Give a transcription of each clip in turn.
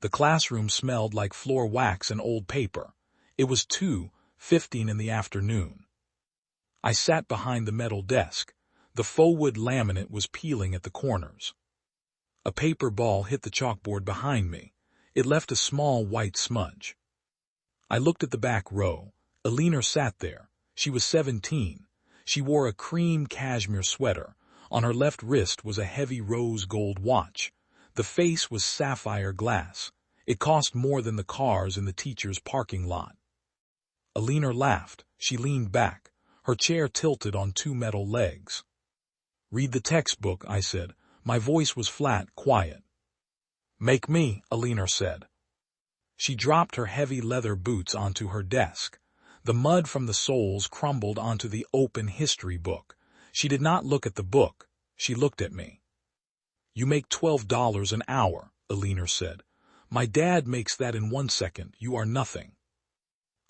The classroom smelled like floor wax and old paper. It was 2:15 in the afternoon. I sat behind the metal desk. The faux wood laminate was peeling at the corners. A paper ball hit the chalkboard behind me. It left a small white smudge. I looked at the back row. Billionaire sat there. She was 17. She wore a cream cashmere sweater. On her left wrist was a heavy rose gold watch. The face was sapphire glass. It cost more than the cars in the teacher's parking lot. Billionaire laughed. She leaned back. Her chair tilted on two metal legs. "Read the textbook," I said. My voice was flat, quiet. "Make me," Billionaire said. She dropped her heavy leather boots onto her desk. The mud from the soles crumbled onto the open history book. She did not look at the book. She looked at me. "You make $12 an hour," Billionaire said. "My dad makes that in 1 second. You are nothing."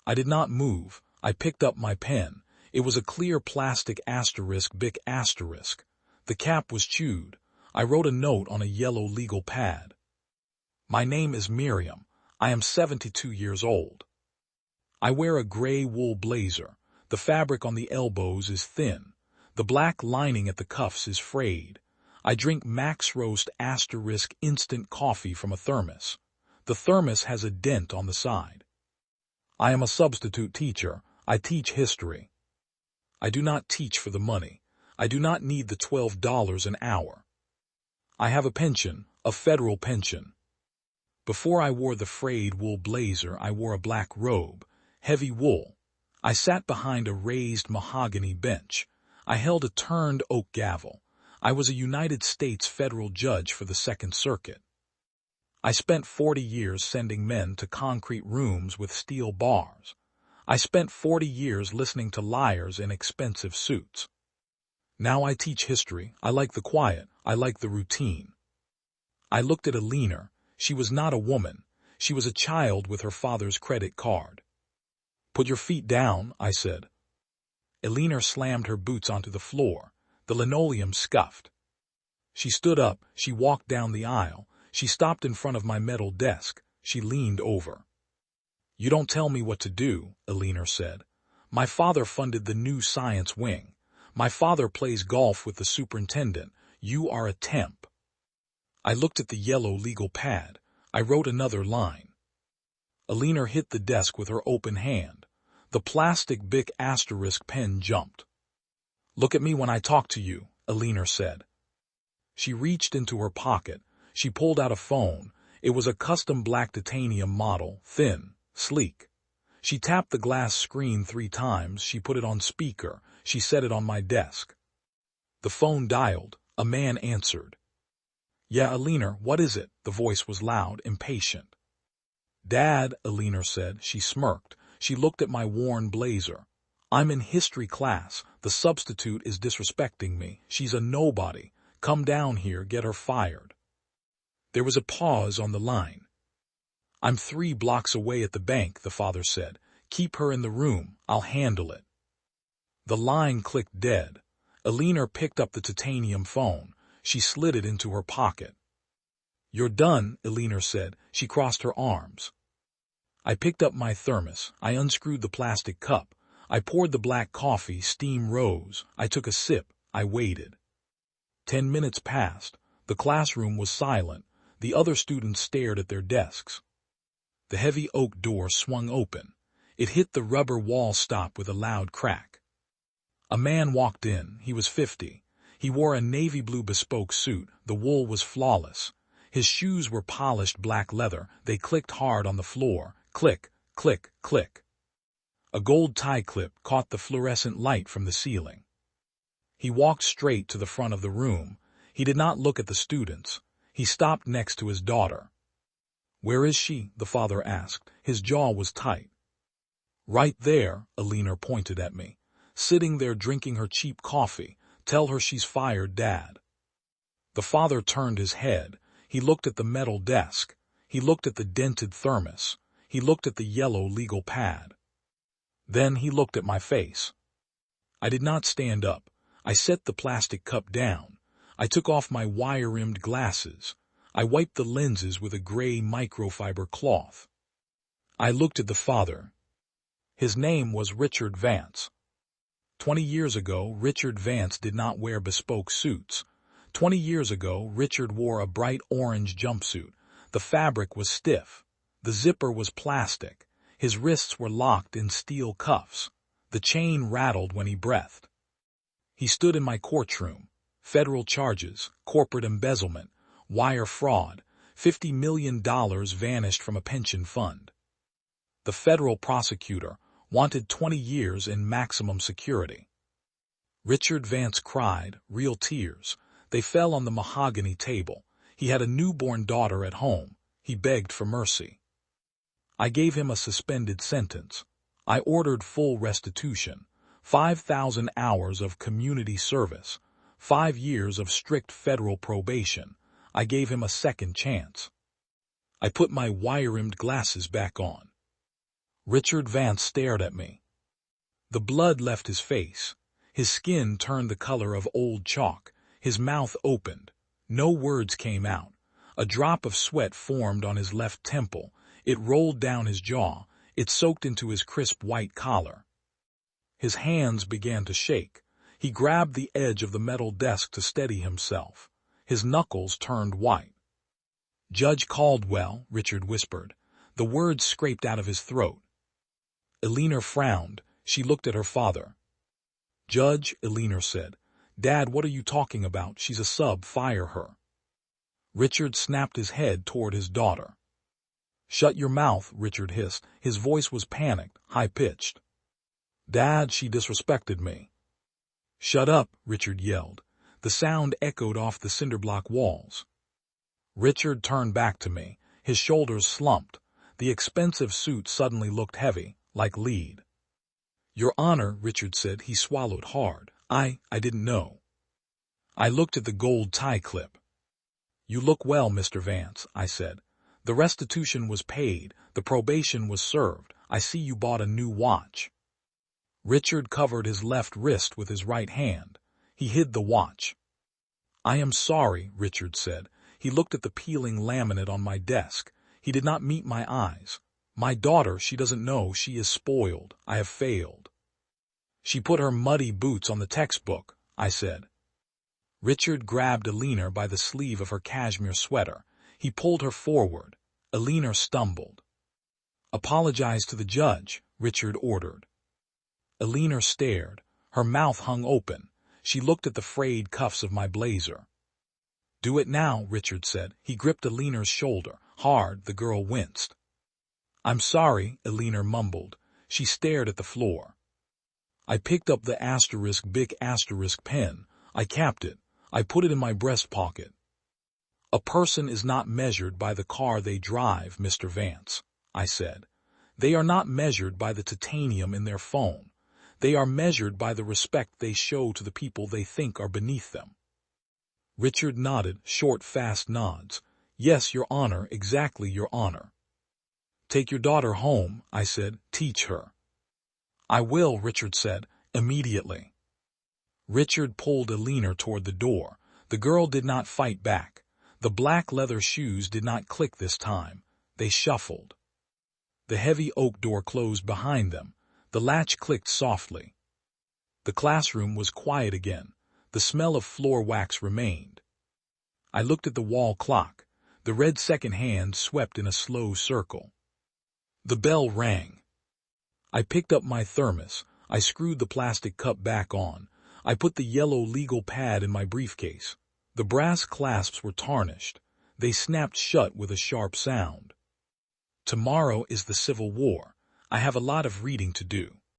I did not move. I picked up my pen. It was a clear plastic asterisk Bic asterisk. The cap was chewed. I wrote a note on a yellow legal pad. "My name is Miriam. I am 72 years old. I wear a gray wool blazer. The fabric on the elbows is thin. The black lining at the cuffs is frayed. I drink Max Roast asterisk instant coffee from a thermos. The thermos has a dent on the side. I am a substitute teacher. I teach history. I do not teach for the money. I do not need the $12 an hour. I have a pension, a federal pension. Before I wore the frayed wool blazer, I wore a black robe, heavy wool. I sat behind a raised mahogany bench. I held a turned oak gavel. I was a United States federal judge for the Second Circuit. I spent 40 years sending men to concrete rooms with steel bars. I spent 40 years listening to liars in expensive suits. Now I teach history. I like the quiet. I like the routine. I looked at Billionaire. She was not a woman. She was a child with her father's credit card. "Put your feet down," I said. Billionaire slammed her boots onto the floor. The linoleum scuffed. She stood up. She walked down the aisle. She stopped in front of my metal desk. She leaned over. "You don't tell me what to do," Billionaire said. "My father funded the new science wing. My father plays golf with the superintendent. You are a temp." I looked at the yellow legal pad. I wrote another line. Billionaire hit the desk with her open hand. The plastic Bic asterisk pen jumped. "Look at me when I talk to you," Billionaire said. She reached into her pocket. She pulled out a phone. It was a custom black titanium model, thin, sleek. She tapped the glass screen 3 times. She put it on speaker. She set it on my desk. The phone dialed. A man answered. "Yeah, Billionaire, what is it?" The voice was loud, impatient. "Dad," Billionaire said. She smirked. She looked at my worn blazer. "I'm in history class. The substitute is disrespecting me. She's a nobody. Come down here, get her fired." There was a pause on the line. "I'm 3 blocks away at the bank," the father said. "Keep her in the room. I'll handle it." The line clicked dead. Billionaire picked up the titanium phone. She slid it into her pocket. "You're done," Billionaire said. She crossed her arms. I picked up my thermos. I unscrewed the plastic cup. I poured the black coffee. Steam rose. I took a sip. I waited. 10 minutes passed. The classroom was silent. The other students stared at their desks. The heavy oak door swung open. It hit the rubber wall stop with a loud crack. A man walked in. He was 50. He wore a navy blue bespoke suit. The wool was flawless. His shoes were polished black leather. They clicked hard on the floor. Click, click, click. A gold tie clip caught the fluorescent light from the ceiling. He walked straight to the front of the room. He did not look at the students. He stopped next to his daughter. "Where is she?" the father asked. His jaw was tight. "Right there," Billionaire pointed at me. "Sitting there drinking her cheap coffee. Tell her she's fired, Dad." The father turned his head. He looked at the metal desk. He looked at the dented thermos. He looked at the yellow legal pad. Then he looked at my face. I did not stand up. I set the plastic cup down. I took off my wire-rimmed glasses. I wiped the lenses with a gray microfiber cloth. I looked at the father. His name was Richard Vance. 20 years ago, Richard Vance did not wear bespoke suits. 20 years ago, Richard wore a bright orange jumpsuit. The fabric was stiff. The zipper was plastic. His wrists were locked in steel cuffs. The chain rattled when he breathed. He stood in my courtroom. Federal charges, corporate embezzlement, wire fraud, $50 million vanished from a pension fund. The federal prosecutor wanted 20 years in maximum security. Richard Vance cried, real tears. They fell on the mahogany table. He had a newborn daughter at home. He begged for mercy. I gave him a suspended sentence. I ordered full restitution, 5,000 hours of community service, 5 years of strict federal probation. I gave him a second chance. I put my wire-rimmed glasses back on. Richard Vance stared at me. The blood left his face. His skin turned the color of old chalk. His mouth opened. No words came out. A drop of sweat formed on his left temple. It rolled down his jaw. It soaked into his crisp white collar. His hands began to shake. He grabbed the edge of the metal desk to steady himself. His knuckles turned white. Judge Caldwell, Richard whispered. The words scraped out of his throat. Eleanor frowned. She looked at her father. Judge, Eleanor said. Dad, what are you talking about? She's a sub. Fire her. Richard snapped his head toward his daughter. Shut your mouth, Richard hissed. His voice was panicked, high-pitched. Dad, she disrespected me. Shut up, Richard yelled. The sound echoed off the cinder-block walls. Richard turned back to me. His shoulders slumped. The expensive suit suddenly looked heavy, like lead. Your Honor, Richard said. He swallowed hard. I didn't know. I looked at the gold tie clip. You look well, Mr. Vance, I said. The restitution was paid. The probation was served. I see you bought a new watch. Richard covered his left wrist with his right hand. He hid the watch. I am sorry, Richard said. He looked at the peeling laminate on my desk. He did not meet my eyes. My daughter, she doesn't know. She is spoiled. I have failed. She put her muddy boots on the textbook, I said. Richard grabbed Eleanor by the sleeve of her cashmere sweater. He pulled her forward. Eleanor stumbled. Apologize to the judge, Richard ordered. Eleanor stared. Her mouth hung open. She looked at the frayed cuffs of my blazer. Do it now, Richard said. He gripped Eleanor's shoulder. Hard, the girl winced. I'm sorry, Eleanor mumbled. She stared at the floor. I picked up the big asterisk pen. I capped it. I put it in my breast pocket. A person is not measured by the car they drive, Mr. Vance, I said. They are not measured by the titanium in their phone. They are measured by the respect they show to the people they think are beneath them. Richard nodded, short, fast nods. Yes, Your Honor, exactly, Your Honor. Take your daughter home, I said. Teach her. I will, Richard said, immediately. Richard pulled Eleanor toward the door. The girl did not fight back. The black leather shoes did not click this time. They shuffled. The heavy oak door closed behind them. The latch clicked softly. The classroom was quiet again. The smell of floor wax remained. I looked at the wall clock. The red second hand swept in a slow circle. The bell rang. I picked up my thermos. I screwed the plastic cup back on. I put the yellow legal pad in my briefcase. The brass clasps were tarnished. They snapped shut with a sharp sound. Tomorrow is the Civil War. I have a lot of reading to do.